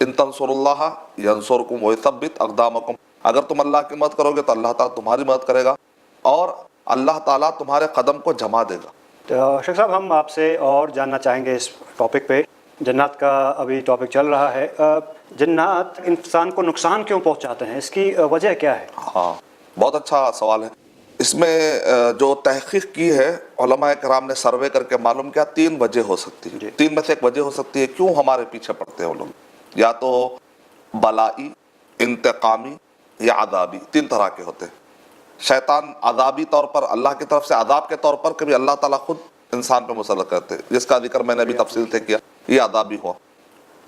ان تنصراللہ ینصرکم ویثبت اقدامکم، اگر تم اللہ کی مدد کرو گے تو اللہ تعالیٰ تمہاری مدد کرے گا اور اللہ تعالیٰ تمہارے قدم کو جما دے گا۔ تو شیخ صاحب ہم آپ سے اور جاننا چاہیں گے اس ٹاپک پہ، جنات کا ابھی ٹاپک چل رہا ہے، جنات انسان کو نقصان کیوں پہنچاتے ہیں، اس کی وجہ کیا ہے؟ ہاں بہت اچھا سوال ہے۔ اس میں جو تحقیق کی ہے علماء کرام نے سروے کر کے معلوم کیا 3 وجہ ہو سکتی ہے، 3 میں سے ایک وجہ ہو سکتی ہے کیوں ہمارے پیچھے پڑتے ہیں وہ لوگ، یا تو بلائی، انتقامی یا عذابی، 3 طرح کے ہوتے ہیں۔ شیطان عذابی طور پر اللہ کی طرف سے عذاب کے طور پر کبھی اللہ تعالیٰ خود انسان پہ مسلط کرتے ہیں، جس کا ذکر میں نے ابھی تفصیل سے کیا، یہ عذابی ہوا۔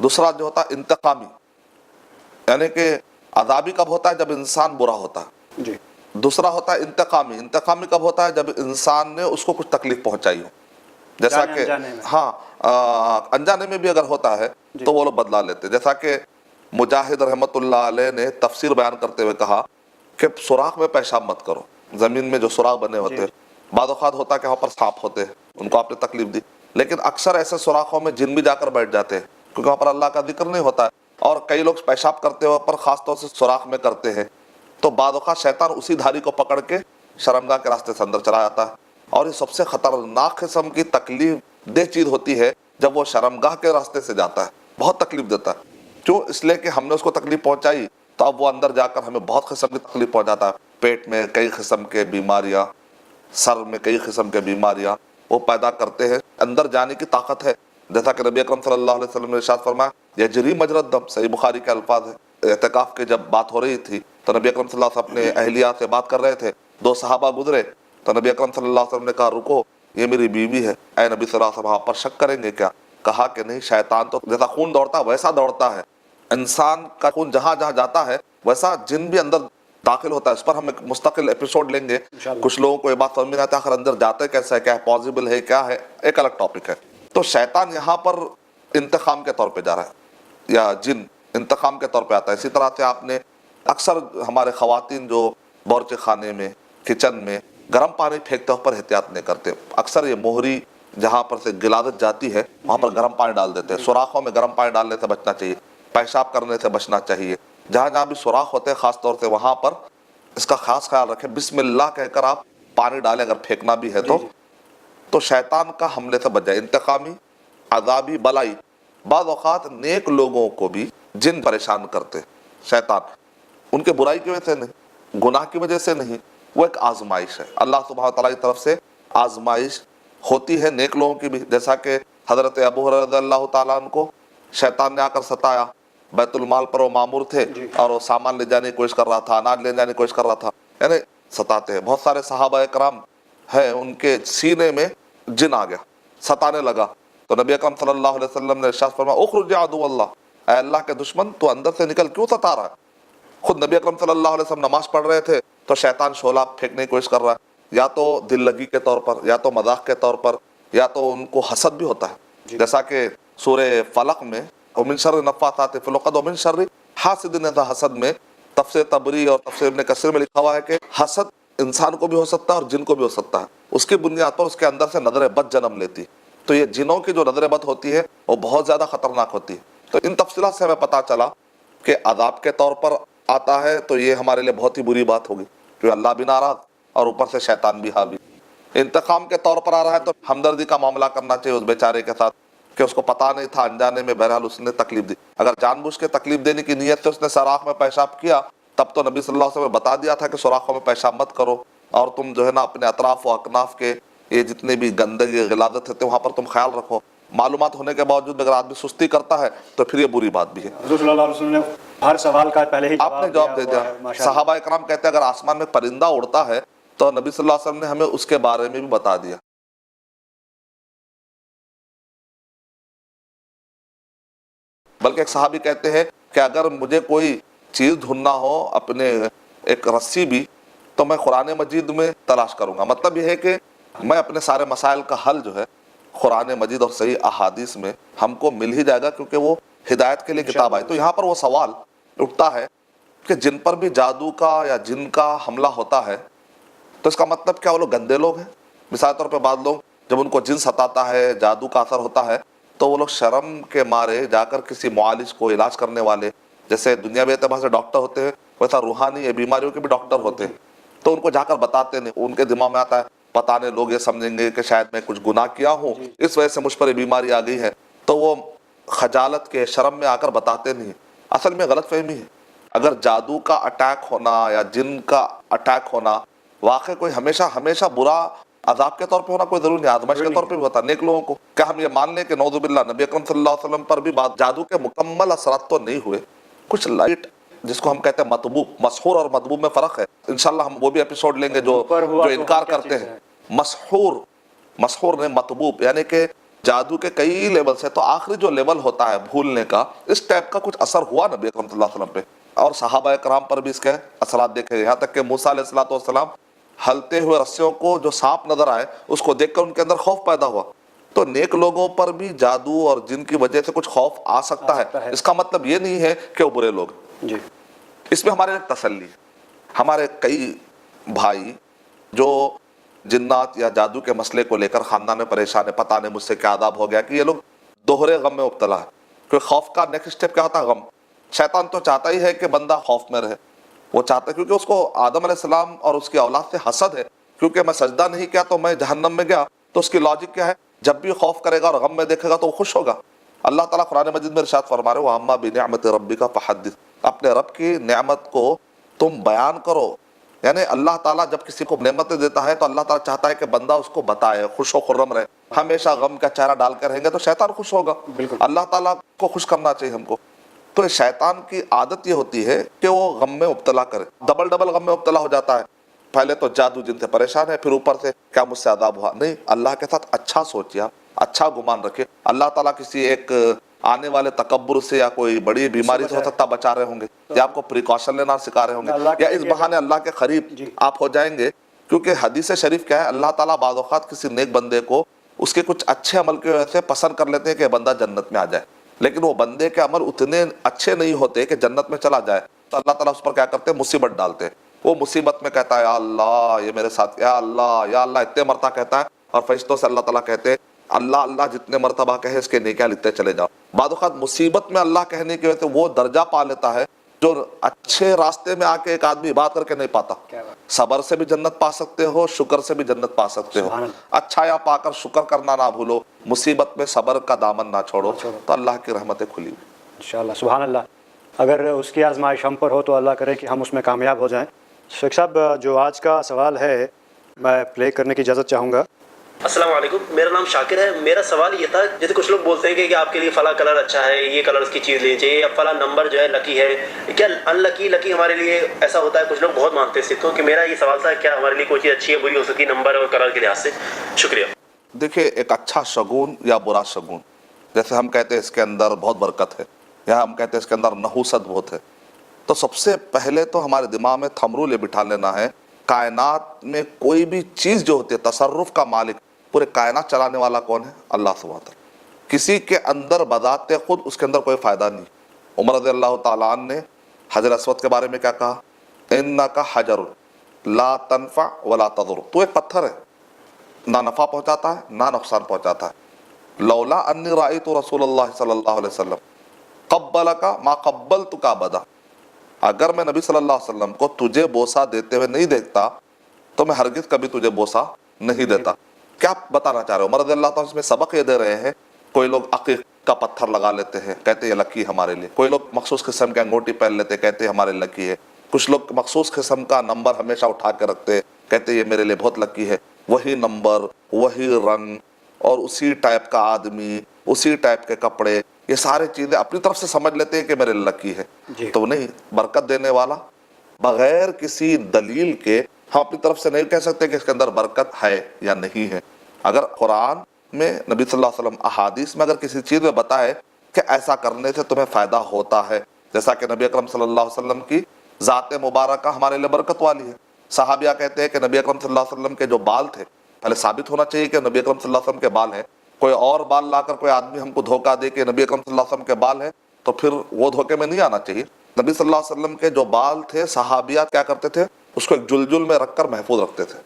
دوسرا جو ہوتا ہے انتقامی، یعنی کہ عذابی کب ہوتا ہے جب انسان برا ہوتا ہے، جی۔ دوسرا ہوتا ہے انتقامی، انتقامی کب ہوتا ہے جب انسان نے اس کو کچھ تکلیف پہنچائی ہو، جیسا کہ ہاں انجانے میں بھی اگر ہوتا ہے تو وہ لوگ بدلا لیتے، جیسا کہ مجاہد رحمت اللہ علیہ نے تفسیر بیان کرتے ہوئے کہا کہ سوراخ میں پیشاب مت کرو، زمین میں جو سوراخ بنے ہوتے ہیں، بعض اوقات ہوتا ہے کہ وہاں پر سانپ ہوتے ہیں، ان کو آپ نے تکلیف دی، لیکن اکثر ایسے سوراخوں میں جن بھی جا کر بیٹھ جاتے ہیں کیونکہ وہاں پر اللہ کا ذکر نہیں ہوتا ہے، اور کئی لوگ پیشاب کرتے ہوئے پر خاص طور سے سوراخ میں کرتے ہیں، تو بعض اوقات شیطان اسی دھاری کو پکڑ کے شرمگاہ کے راستے سے اندر چلا جاتا ہے، اور یہ سب سے خطرناک قسم کی تکلیف دہ چیز ہوتی ہے جب وہ شرمگاہ کے راستے سے جاتا ہے، بہت تکلیف دیتا ہے۔ کیوں؟ اس لیے کہ ہم نے اس کو تکلیف پہنچائی تو اب وہ اندر جا کر ہمیں بہت قسم کی تکلیف پہنچاتا ہے، پیٹ میں کئی قسم کے بیماریاں، سر میں کئی قسم کے بیماریاں وہ پیدا کرتے ہیں، اندر جانے کی طاقت ہے، جیسا کہ نبی اکرم صلی اللہ علیہ وسلم نے ارشاد فرمایا یجری مجری الدم، صحیح بخاری کے الفاظ ہے۔ اعتکاف کے جب بات ہو رہی تھی تو نبی اکرم صلی اللہ علیہ وسلم اپنے اہلیہ سے بات کر رہے تھے، 2 صحابہ گزرے تو نبی اکرم صلی اللہ علیہ وسلم نے کہا رکو، یہ میری بیوی ہے، اے نبی صلی اللہ علیہ وسلم آپ پر شک کریں گے کیا؟ کہا کہ نہیں، شیطان تو جیسا خون دوڑتا ہے ویسا دوڑتا ہے، انسان کا خون جہاں جہاں جاتا ہے ویسا جن بھی اندر داخل ہوتا ہے، اس پر ہم ایک مستقل ایپیسوڈ لیں گے۔ کچھ لوگوں کو یہ بات سمجھ میں نہیں آتا آخر اندر جاتے کیسا ہے، کیا پاسبل ہے، کیا ہے، ایک الگ ٹاپک ہے۔ تو شیطان یہاں پر انتقام کے طور پہ جا رہا ہے، یا جن انتقام کے طور پہ آتا ہے۔ اسی طرح سے آپ نے اکثر ہمارے خواتین جو باورچی خانے میں، کچن میں گرم پانی پھینکتے پر احتیاط نہیں کرتے، اکثر یہ موہری جہاں پر سے غلاظت جاتی ہے وہاں پر گرم پانی ڈال دیتے ہیں، سوراخوں میں گرم پانی ڈالنے سے بچنا چاہیے، پیشاب کرنے سے بچنا چاہیے، جہاں جہاں بھی سوراخ ہوتے ہیں خاص طور سے وہاں پر اس کا خاص خیال رکھیں، بسم اللہ کہہ کر آپ پانی ڈالیں اگر پھینکنا بھی ہے تو شیطان کا حملے سے بچ جائے۔ انتقامی، عذابی، بلائی، بعض اوقات نیک لوگوں کو بھی جن پریشان کرتے، شیطان ان کے برائی کی وجہ سے نہیں، گناہ کی وجہ سے نہیں، وہ ایک آزمائش ہے، اللہ سبحانہ وتعالیٰ کی طرف سے آزمائش ہوتی ہے نیک لوگوں کی بھی، جیسا کہ حضرت ابو ہریرہ رضی اللہ تعالیٰ عنہ کو شیطان نے آ کر ستایا، بیت المال پر وہ مامور تھے اور وہ سامان لے جانے کی کوشش کر رہا تھا، اناج لے جانے کی کوشش کر رہا تھا، یعنی ستاتے ہیں۔ بہت سارے صحابہ کرام ہیں ان کے سینے میں جن آ گیا، ستانے لگا، تو نبی اکرم صلی اللہ علیہ وسلم نے ارشاد فرمایا اخرج یا عدو اللہ، اے اللہ کے دشمن تو اندر سے نکل، کیوں ستا رہا ہے؟ خود نبی اکرم صلی اللہ علیہ وسلم نماز پڑھ رہے تھے تو شیطان شعلہ پھینکنے کی کوشش کر رہا ہے، یا تو دل لگی کے طور پر، یا تو مذاق کے طور پر، یا تو ان کو حسد بھی ہوتا ہے، جیسا کہ سورہ فلق میں ومن شر النفاثات فی العقد ومن شر حاسد اذا حسد میں تفسیر طبری اور تفسیر ابن کثیر میں لکھا ہوا ہے کہ حسد انسان کو بھی ہو سکتا ہے اور جن کو بھی ہو سکتا ہے، اس کی بنیاد پر اس کے اندر سے نظر بد جنم لیتی، تو یہ جنوں کی جو نظر بد ہوتی ہے وہ بہت زیادہ خطرناک ہوتی ہے۔ تو ان تفصیلات سے ہمیں پتہ چلا کہ عذاب کے طور پر آتا ہے تو یہ ہمارے لیے بہت ہی بری بات ہوگی کہ اللہ بھی ناراض اور اوپر سے شیطان بھی حاوی۔ انتقام کے طور پر آ رہا ہے تو ہمدردی کا معاملہ کرنا چاہیے اس بیچارے کے ساتھ کہ اس کو پتہ نہیں تھا، انجانے میں بہرحال اس نے تکلیف دی، اگر جان بوجھ کے تکلیف دینے کی نیت سے اس نے سوراخ میں پیشاب کیا تب تو نبی صلی اللہ علیہ وسلم نے بتا دیا تھا کہ سوراخوں میں پیشاب مت کرو، اور تم جو ہے نا اپنے اطراف و اکناف کے یہ جتنے بھی گندگی غلاظت ہوتے ہیں وہاں پر تم خیال رکھو۔ معلومات ہونے کے باوجود اگر آدمی سستی کرتا ہے تو پھر یہ بری بات بھی ہے۔ حضور صلی اللہ علیہ وسلم نے ہر سوال کا پہلے ہی آپ نے جواب دے دیا۔ صحابہ اکرام کہتے ہیں اگر آسمان میں پرندہ اڑتا ہے تو نبی صلی اللہ علیہ وسلم نے ہمیں اس کے بارے میں بھی بتا دیا۔ بلکہ ایک صحابی کہتے ہیں کہ اگر مجھے کوئی چیز ڈھونڈنا ہو اپنے ایک رسی بھی تو میں قرآن مجید میں تلاش کروں گا، مطلب یہ ہے کہ میں اپنے سارے مسائل کا حل جو ہے قرآن مجید اور صحیح احادیث میں ہم کو مل ہی جائے گا، کیونکہ وہ ہدایت کے لیے کتاب آئی۔ تو یہاں پر وہ سوال اٹھتا ہے کہ جن پر بھی جادو کا یا جن کا حملہ ہوتا ہے تو اس کا مطلب کیا وہ لوگ گندے لوگ ہیں؟ مثال طور پہ بعض لوگ جب ان کو جن ستاتا ہے، جادو کا اثر ہوتا ہے تو وہ لوگ شرم کے مارے جا کر کسی معالج کو، علاج کرنے والے، جیسے دنیاوی اعتبار سے ڈاکٹر ہوتے ہیں ویسا روحانی بیماریوں کے بھی ڈاکٹر ہوتے ہیں، تو ان کو جا کر بتاتے نہیں. ان کے دماغ میں آتا ہے پتہ نہیں لوگ یہ سمجھیں گے کہ شاید میں کچھ گناہ کیا ہوں، اس وجہ سے مجھ پر یہ بیماری آ گئی ہے، تو وہ خجالت کے شرم میں آ کر بتاتے نہیں. اصل میں غلط فہمی ہے. اگر جادو کا اٹیک ہونا یا جن کا اٹیک ہونا واقع کوئی ہمیشہ برا عذاب کے طور پہ ہونا کوئی ضروری نہیں، آزمائش کے طور پہ بھی ہوتا ہے نیک لوگوں کو. کیا ہم یہ مان لیں کہ نعوذ باللہ نبی اکرم صلی اللہ علیہ وسلم پر بھی بات جادو کے مکمل اثرات تو نہیں ہوئے، کچھ لائٹ جس کو ہم کہتے ہیں مطبوب، مسحور اور مطبوب میں فرق ہے. انشاءاللہ ہم وہ بھی ایپیسوڈ لیں گے جو انکار کرتے ہیں. مسحور نے مطبوب یعنی کہ جادو کے کئی لیول سے، تو آخری جو لیول ہوتا ہے بھولنے کا، اس ٹائپ کا کچھ اثر ہوا نبی اکرم صلی اللہ علیہ وسلم پہ، اور صحابہ کرام پر بھی اس کے اثرات دیکھے گئے. یہاں تک کہ موسیٰ علیہ السلام ہلتے ہوئے رسیوں کو جو سانپ نظر آئے اس کو دیکھ کر ان کے اندر خوف پیدا ہوا. تو نیک لوگوں پر بھی جادو اور جن کی وجہ سے کچھ خوف آ سکتا ہے. اس کا مطلب یہ نہیں ہے کہ وہ برے لوگ. جی اس میں ہمارے ایک تسلی ہے. ہمارے کئی بھائی جو جنات یا جادو کے مسئلے کو لے کر خاندان میں پریشان ہے، پتہ نہیں مجھ سے کیا عذاب ہو گیا، کہ یہ لوگ دوہرے غم میں مبتلا ہے. کیونکہ خوف کا نیکسٹ سٹیپ کیا ہوتا ہے؟ غم. شیطان تو چاہتا ہی ہے کہ بندہ خوف میں رہے، وہ چاہتا ہے کیونکہ اس کو آدم علیہ السلام اور اس کی اولاد سے حسد ہے، کیونکہ میں سجدہ نہیں کیا تو میں جہنم میں گیا. تو اس کی لاجک کیا ہے؟ جب بھی خوف کرے گا اور غم میں دیکھے گا تو وہ خوش ہوگا. اللہ تعالیٰ قرآن مجید میں ارشاد فرما رہے ہیں وَأَمَّا بِنِعْمَتِ رَبِّكَ فَحَدِّثْ، اپنے رب کی نعمت کو تم بیان کرو. یعنی اللہ تعالیٰ جب کسی کو نعمتیں دیتا ہے تو اللہ تعالیٰ چاہتا ہے کہ بندہ اس کو بتائے، خوش و خرم رہے. ہمیشہ غم کا چہرہ ڈال کر رہیں گے تو شیطان خوش ہوگا. اللہ تعالیٰ کو خوش کرنا چاہیے ہم کو. تو شیطان کی عادت یہ ہوتی ہے کہ وہ غم میں مبتلا کرے، ڈبل غم میں مبتلا ہو جاتا ہے. پہلے تو جادو جن سے پریشان ہے، پھر اوپر سے کیا مجھ سے عذاب ہوا. نہیں، اللہ کے ساتھ اچھا سوچیے، اچھا گمان رکھے. اللہ تعالیٰ کسی ایک آنے والے تکبر سے یا کوئی بڑی بیماری سے ہو سکتا بچا رہے ہوں گے، یا آپ کو پریکاشن لینا سکھا رہے ہوں گے، یا اس بہانے اللہ کے قریب آپ ہو جائیں گے. کیونکہ حدیث شریف کیا ہے؟ اللہ تعالیٰ بعض اوقات کسی نیک بندے کو اس کے کچھ اچھے عمل کی وجہ سے پسند کر لیتے ہیں کہ بندہ جنت میں آ جائے، لیکن وہ بندے کے عمل اتنے اچھے نہیں ہوتے کہ جنت میں چلا جائے. تو اللہ تعالیٰ اس پر کیا کرتے ہیں؟ مصیبت ڈالتے ہیں. وہ مصیبت میں کہتا ہے یا اللہ یہ میرے ساتھ، یا اللہ اتنے مرتبہ کہتا ہے، اور فرشتوں سے اللہ تعالیٰ کہتے ہیں اللہ جتنے مرتبہ کہے اس کے نیکیاں لکھتے چلے جاؤ. بعض اوقات مصیبت میں اللہ کہنے کی وجہ سے وہ درجہ پا لیتا ہے جو اچھے راستے میں آ کے ایک آدمی بات کر کے نہیں پاتا. صبر سے بھی جنت پا سکتے ہو، شکر سے بھی جنت پا سکتے ہو. اچھا یا پا کر شکر کرنا نہ بھولو، مصیبت میں صبر کا دامن نہ چھوڑو، تو اللہ کی رحمتیں کھلی ہوئی. انشاءاللہ. سبحان اللہ. اگر اس کی آزمائش ہم پر ہو تو اللہ کرے کہ ہم اس میں کامیاب ہو جائیں. شیخ صاحب، جو آج کا سوال ہے میں پلے کرنے کی اجازت چاہوں گا. السلام علیکم، میرا نام شاکر ہے. میرا سوال یہ تھا، جیسے کچھ لوگ بولتے ہیں کہ آپ کے لیے فلاں کلر اچھا ہے، یہ کلر کی چیز لینی چاہیے، یا فلاں نمبر جو ہے لکی ہے. کیا ان لکی ہمارے لیے ایسا ہوتا ہے؟ کچھ لوگ بہت مانتے ہیں سکھوں کہ میرا یہ سوال تھا، کیا ہمارے لیے کوئی چیز اچھی ہے بری ہو سکتی نمبر اور کلر کے لحاظ سے؟ شکریہ. دیکھیں، ایک اچھا شگون یا برا شگون، جیسے ہم کہتے ہیں اس کے اندر بہت برکت ہے، یا ہم کہتے ہیں اس کے اندر نحوست بہت ہے. تو سب سے پہلے تو ہمارے دماغ میں تھم رول یہ بٹھا لینا ہے، کائنات میں کوئی بھی چیز جو ہوتی ہے، تصرف کا مالک، پورے کائنات چلانے والا کون ہے؟ اللہ سبحانہ وتعالی. کسی کے اندر بذات خود اس کے اندر کوئی فائدہ نہیں. عمر رضی اللہ تعالیٰ عنہ نے حجر اسود کے بارے میں کیا کہا؟ انکا حجر لا تنفع ولا تضر، تو ایک پتھر ہے، نہ نفع پہنچاتا ہے نہ نقصان پہنچاتا ہے. لولا انی رأیت رسول اللہ صلی اللہ علیہ وسلم قبلک ما قبلتک ابدا، اگر میں نبی صلی اللہ علیہ وسلم کو تجھے بوسہ دیتے ہوئے نہیں دیکھتا تو میں ہرگز کبھی تجھے بوسہ نہیں دیتا. کیا بتانا چاہ رہے ہو؟ عمر رضی اللہ تعالیٰ اس میں سبق یہ دے رہے ہیں. کوئی لوگ عقیق کا پتھر لگا لیتے ہیں، کہتے ہیں یہ لکی ہمارے لیے. کوئی لوگ مخصوص قسم کی انگوٹی پہن لیتے ہیں، کہتے ہیں ہمارے لکی ہے. کچھ لوگ مخصوص قسم کا نمبر ہمیشہ اٹھا کے رکھتے ہیں، کہتے ہیں یہ میرے لیے بہت لکی ہے. وہی نمبر، وہی رنگ، اور اسی ٹائپ کا آدمی، اسی ٹائپ کے کپڑے، یہ سارے چیزیں اپنی طرف سے سمجھ لیتے ہیں کہ میرے لیے لکی ہے. تو نہیں، برکت دینے والا بغیر کسی دلیل کے ہم اپنی طرف سے نہیں کہہ سکتے کہ اس کے اندر برکت ہے یا نہیں ہے. اگر قرآن میں، نبی صلی اللہ علیہ وسلم احادیث میں اگر کسی چیز میں بتائے کہ ایسا کرنے سے تمہیں فائدہ ہوتا ہے، جیسا کہ نبی اکرم صلی اللہ علیہ وسلم کی ذات مبارکہ ہمارے لیے برکت والی ہے. صحابیہ کہتے ہیں کہ نبی اکرم صلی اللہ علیہ وسلم کے جو بال تھے، پہلے ثابت ہونا چاہیے کہ نبی اکرم صلی اللہ علیہ وسلم کے بال ہیں. کوئی اور بال لا کر کوئی آدمی ہم کو دھوکہ دے کہ نبی اکرم صلی اللہ علیہ وسلم کے بال ہیں تو پھر وہ دھوکے میں نہیں آنا چاہیے. نبی صلی اللہ علیہ وسلم کے جو بال تھے، صحابیات کیا کرتے تھے؟ اس کو ایک جلجل میں رکھ کر محفوظ رکھتے تھے،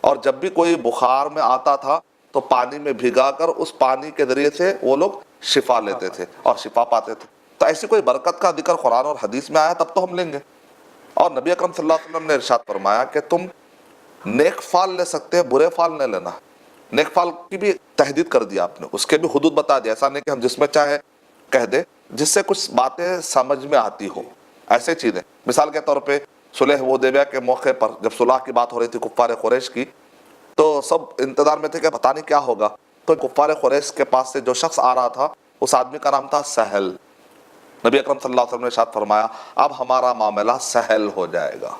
اور جب بھی کوئی بخار میں آتا تھا تو پانی میں بھگا کر اس پانی کے ذریعے سے وہ لوگ شفا لیتے تھے اور شفا پاتے تھے. تو ایسی کوئی برکت کا ذکر قرآن اور حدیث میں آیا تب تو ہم لیں گے. اور نبی اکرم صلی اللہ علیہ وسلم نے ارشاد فرمایا کہ تم نیک فال لے سکتے ہیں, برے فال نہیں لینا. نیک فال کی بھی تحدید کر دیا آپ نے, اس کے بھی حدود بتا دیا. ایسا نہیں کہ ہم جس میں چاہے کہہ دیں, جس سے کچھ باتیں سمجھ میں آتی ہو. ایسے چیزیں مثال کے طور پہ صلح حدیبیہ کے موقع پر جب صلح کی بات ہو رہی تھی کفار قریش کی, تو سب انتظار میں تھے کہ پتہ نہیں کیا ہوگا. تو کفار قریش کے پاس سے جو شخص آ رہا تھا اس آدمی کا نام تھا سہل. نبی اکرم صلی اللہ علیہ وسلم نے ارشاد فرمایا اب ہمارا معاملہ سہل ہو جائے گا.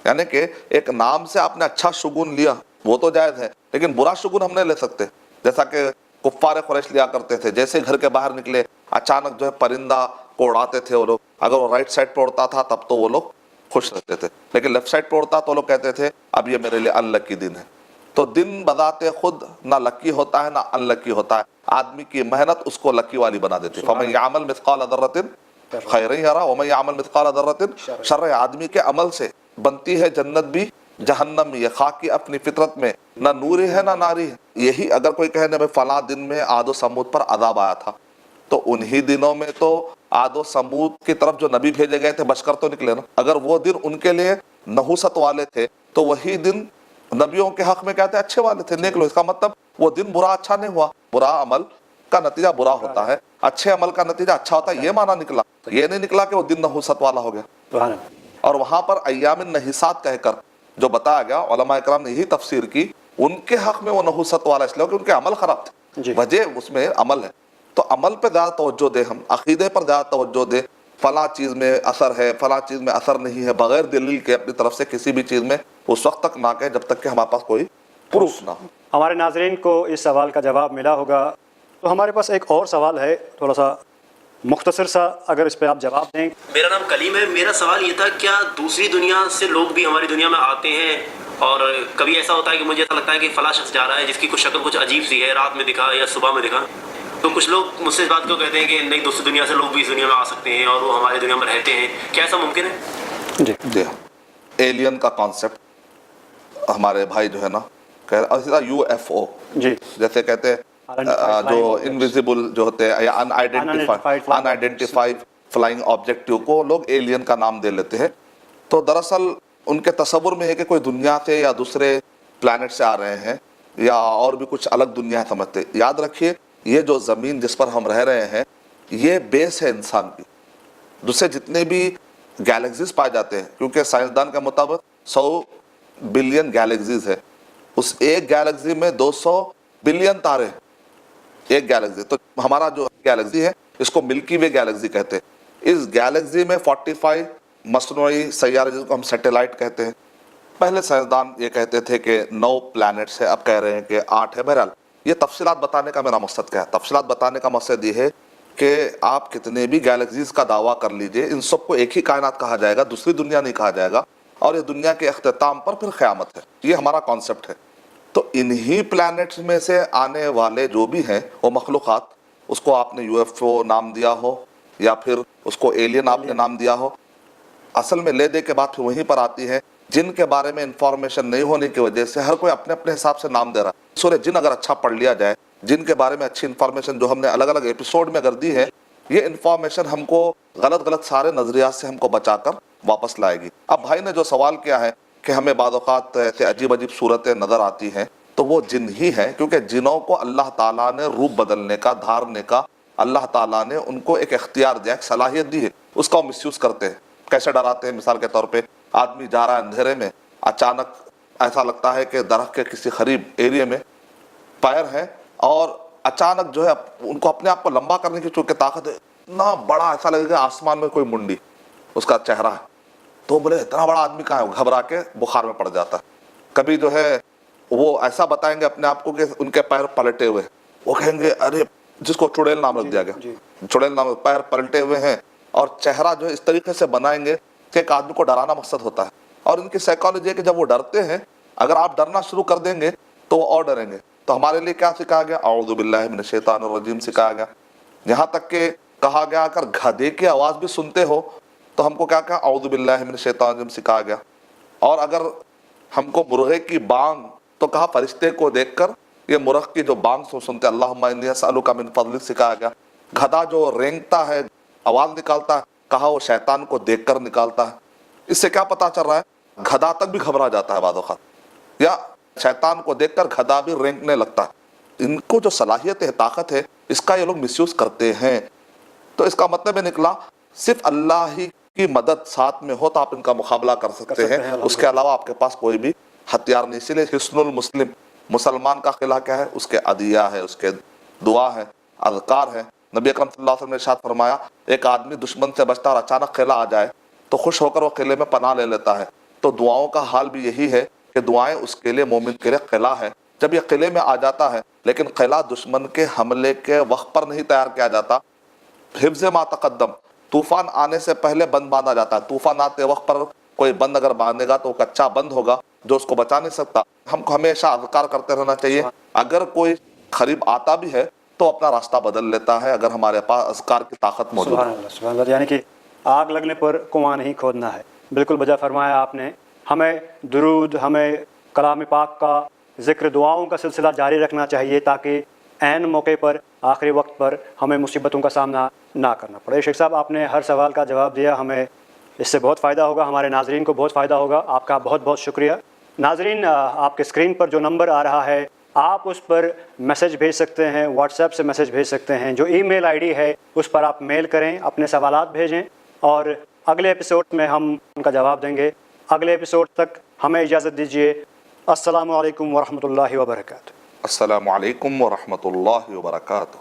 یعنی کہ ایک نام سے آپ نے اچھا شگون لیا وہ تو جائز ہے, لیکن برا شگون ہم نہیں لے سکتے. جیسا کہ کفار قریش لیا کرتے تھے, جیسے گھر کے باہر نکلے اچانک جو ہے پرندہ کو اڑاتے تھے وہ لوگ. اگر وہ رائٹ سائڈ پہ اڑتا تھا تب تو وہ لوگ خوش رہتے تھے, لیکن لیفٹ سائڈ پہ اڑتا تو لوگ کہتے تھے اب یہ میرے لیے انلکی دن ہے. تو دن بذات خود نہ لکی ہوتا ہے نہ انلکی ہوتا ہے, آدمی کی محنت اس کو لکی والی بنا دیتی ہے. فَمَن يَعْمَلْ مِثْقَالَ ذَرَّةٍ خَيْرًا يَرَهُ وَمَن يَعْمَلْ مِثْقَالَ ذَرَّةٍ شَرًّا. آدمی کے عمل سے بنتی ہے جنت بھی جہنم بھی. یہ خاک کی اپنی فطرت میں نہ نوری ہے نہ ناری ہے. یہی اگر کوئی کہے نا فلاں دن میں عاد و سمود پر عذاب آیا تھا, تو انہی دنوں میں تو عاد و سمود کی طرف جو نبی بھیجے گئے تھے بچ کر تو نکلے نا. اگر وہ دن ان کے لیے نحوست والے تھے تو وہی دن نبیوں کے حق میں کہتے ہیں اچھے والے تھے, نیک لوگ. اس کا مطلب وہ دن برا اچھا نہیں ہوا, برا عمل کا نتیجہ برا ہوتا ہے, اچھے عمل کا نتیجہ اچھا ہوتا ہے. یہ معنی نکلا, یہ نہیں نکلا کہ وہ دن نحوست والا ہو گیا. اور وہاں پر ایام النحسات کہہ کر جو بتایا گیا, علماء اکرام نے یہی تفسیر کی, ان کے حق میں وہ نحوست والا اس لیے کہ ان کے عمل خراب تھے. وجہ اس میں عمل ہے, تو عمل پہ زیادہ توجہ دے, ہم عقیدے پر زیادہ توجہ دے. فلاں چیز میں اثر ہے, فلاں چیز میں اثر نہیں ہے, بغیر دلیل کے اپنی طرف سے کسی بھی چیز میں اس وقت تک نہ کہیں جب تک کہ ہمارے پاس کوئی پروف نہ ہو. ہمارے ناظرین کو اس سوال کا جواب ملا ہوگا, تو ہمارے پاس ایک اور سوال ہے, تھوڑا سا مختصر سا, اگر اس پہ آپ جواب دیں. میرا نام کلیم ہے. میرا سوال یہ تھا, کیا دوسری دنیا سے لوگ بھی ہماری دنیا میں آتے ہیں؟ اور کبھی ایسا ہوتا ہے کہ مجھے ایسا لگتا ہے کہ فلاں شخص جا رہا ہے جس کی کچھ شکل کچھ عجیب سی ہے, رات میں دکھا یا صبح میں دکھا, تو کچھ لوگ مجھ سے اس بات کو کہتے ہیں کہ نہیں دوسری دنیا سے لوگ بھی اس دنیا میں آ سکتے ہیں اور وہ ہماری دنیا میں رہتے ہیں. کیا ایسا ممکن ہے؟ جی ایلین کا کانسیپٹ ہمارے بھائی جو ہے نا یو ایف او, جی جیسے کہتے ہیں جو انویزیبل جو ہوتے ہیں یا ان آئیڈینٹیفائڈ فلائنگ آبجیکٹیو کو لوگ ایلین کا نام دے لیتے ہیں. تو دراصل ان کے تصور میں ہے کہ کوئی دنیا سے یا دوسرے پلانٹ سے آ رہے ہیں یا اور بھی کچھ الگ دنیا سمجھتے. یاد رکھیے یہ جو زمین جس پر ہم رہ رہے ہیں یہ بیس ہے انسان کی. دوسرے جتنے بھی گیلیکسیز پائے جاتے ہیں, کیونکہ سائنسدان کے مطابق 100 بلین گیلیکسیز ہے, اس ایک گیلیکسی میں 200 بلین تارے ایک گیلیکسی. تو ہمارا جو گیلیکسی ہے اس کو ملکی وے گیلیکسی کہتے ہیں. اس گیلیکسی میں 45 مصنوعی سیارے جس کو ہم سیٹلائٹ کہتے ہیں. پہلے سائنسدان یہ کہتے تھے کہ 9 پلانٹس ہے, اب کہہ رہے ہیں کہ 8 ہے. بہرحال یہ تفصیلات بتانے کا میرا مقصد کیا ہے؟ تفصیلات بتانے کا مقصد یہ ہے کہ آپ کتنے بھی گیلیکسیز کا دعویٰ کر لیجئے, ان سب کو ایک ہی کائنات کہا جائے گا, دوسری دنیا نہیں کہا جائے گا, اور یہ دنیا کے اختتام پر پھر قیامت ہے. یہ ہمارا کانسیپٹ ہے. تو انہی پلانٹس میں سے آنے والے جو بھی ہیں وہ مخلوقات, اس کو آپ نے یو ایف او نام دیا ہو یا پھر اس کو ایلین آپ نے نام دیا ہو, اصل میں لے دے کے بات پھر وہیں پر آتی ہے جن کے بارے میں انفارمیشن نہیں ہونے کی وجہ سے ہر کوئی اپنے اپنے حساب سے نام دے رہا ہے. سورہ جن اگر اچھا پڑھ لیا جائے, جن کے بارے میں اچھی انفارمیشن جو ہم نے الگ الگ ایپیسوڈ میں اگر دی ہے, یہ انفارمیشن ہم کو غلط سارے نظریات سے ہم کو بچا کر واپس لائے گی. اب بھائی نے جو سوال کیا ہے کہ ہمیں بعض اوقات ایسے عجیب صورتیں نظر آتی ہیں, تو وہ جن ہی ہیں, کیونکہ جنوں کو اللہ تعالیٰ نے روپ بدلنے کا, دھارنے کا اللہ تعالیٰ نے ان کو ایک اختیار دیا, ایک صلاحیت دی ہے, اس کا وہ مس یوز کرتے ہیں. کیسے ڈراتے ہیں؟ مثال کے طور پہ آدمی جا رہا ہے اندھیرے میں, اچانک ایسا لگتا ہے کہ درخت کے کسی قریب ایریے میں پیر ہے, اور اچانک جو ہے ان کو اپنے آپ کو لمبا کرنے کی چونکہ طاقت ہے, اتنا بڑا ایسا لگے گا آسمان میں کوئی منڈی اس کا چہرہ ہے. تو بولے اتنا بڑا آدمی کہاں ہے, گھبرا کے بخار میں پڑ جاتا ہے. کبھی جو ہے وہ ایسا بتائیں گے اپنے آپ کو کہ ان کے پیر پلٹے ہوئے, وہ کہیں گے ارے, جس کو چڑیل نام رکھ دیا گیا, چڑیل نام, پیر پلٹے ہوئے ہیں, اور چہرہ جو ہے اس طریقے سے بنائیں گے کہ ایک آدمی کو ڈرانا مقصد ہوتا ہے. اور ان کی سائیکالوجی ہے کہ جب وہ ڈرتے ہیں, اگر آپ ڈرنا شروع کر دیں گے تو وہ اور ڈریں گے. تو ہمارے لیے کیا سکھایا گیا؟ اعوذ باللہ من الشیطان الرجیم سکھایا گیا. یہاں تک کہ کہا گیا اگر گدھے کی آواز بھی سنتے ہو تو ہم کو کیا کہا؟ اعوذ باللہ من الشیطان الرجیم سکھایا گیا. اور اگر ہم کو مرغے کی بانگ تو کہا فرشتے کو دیکھ کر یہ مرغ کی جو بانگ سنتے اللہم انی اسألک من فضلک سکھایا گیا. گدھا جو رینگتا ہے آواز نکالتا ہے کہا وہ شیطان کو دیکھ کر نکالتا ہے. اس سے کیا پتا چل رہا ہے گدھا تک بھی گھبرا جاتا ہے بعض اوقات, یا شیطان کو دیکھ کر گدھا بھی رینگنے لگتا ہے. ان کو جو صلاحیت ہے طاقت ہے اس کا یہ لوگ مس یوز کرتے ہیں. تو اس کا مطلب یہ نکلا صرف اللہ ہی کی مدد ساتھ میں ہو تو آپ ان کا مقابلہ کر سکتے ہیں, اس کے علاوہ آپ کے پاس کوئی بھی ہتھیار نہیں. اسی لیے حسن المسلم, مسلمان کا قلعہ کیا ہے, اس کے عدیہ ہے, اس کے دعا ہے, اذکار ہے. نبی اکرم صلی اللہ علیہ وسلم نے ارشاد فرمایا ایک آدمی دشمن سے بچتا اور اچانک قلعہ آ جائے تو خوش ہو کر وہ قلعے میں پناہ لے لیتا ہے. تو دعاؤں کا حال بھی یہی ہے کہ دعائیں اس کے لیے مومن کے لیے قلعہ ہے. جب یہ قلعے میں آ جاتا ہے, لیکن قلعہ دشمن کے حملے کے وقت پر نہیں تیار کیا جاتا, حفظ ما تقدم, طوفان آنے سے پہلے بند باندھا جاتا ہے. طوفان آتے وقت پر کوئی بند اگر باندھے گا تو وہ کچا بند ہوگا جو اس کو بچا نہیں سکتا. ہم کو ہمیشہ اذکار کرتے رہنا چاہیے. اگر کوئی قریب آتا بھی ہے تو اپنا راستہ بدل لیتا ہے اگر ہمارے پاس اذکار کی طاقت موجود ہے. سبحان اللہ, سبحان اللہ. یعنی کہ آگ لگنے پر کنواں نہیں کھودنا ہے. بالکل بجا فرمایا آپ نے. ہمیں درود, ہمیں کلام پاک کا ذکر, دعاؤں کا سلسلہ جاری رکھنا چاہیے تاکہ عین موقع پر, آخری وقت پر ہمیں مصیبتوں کا سامنا نہ کرنا پڑے. شیخ صاحب آپ نے ہر سوال کا جواب دیا, ہمیں اس سے بہت فائدہ ہوگا, ہمارے ناظرین کو بہت فائدہ ہوگا. آپ کا بہت بہت شکریہ. ناظرین, آپ کے اسکرین پر جو نمبر آ رہا ہے آپ اس پر میسج بھیج سکتے ہیں, واٹس ایپ سے میسج بھیج سکتے ہیں. جو ای میل آئی ڈی ہے اس پر آپ میل کریں, اپنے سوالات بھیجیں اور اگلے ایپیسوڈ میں ہم ان کا جواب دیں گے. اگلے ایپیسوڈ تک ہمیں اجازت دیجیے. السلام علیکم ورحمۃ اللہ وبرکاتہ. السلام علیکم ورحمۃ اللہ وبرکاتہ.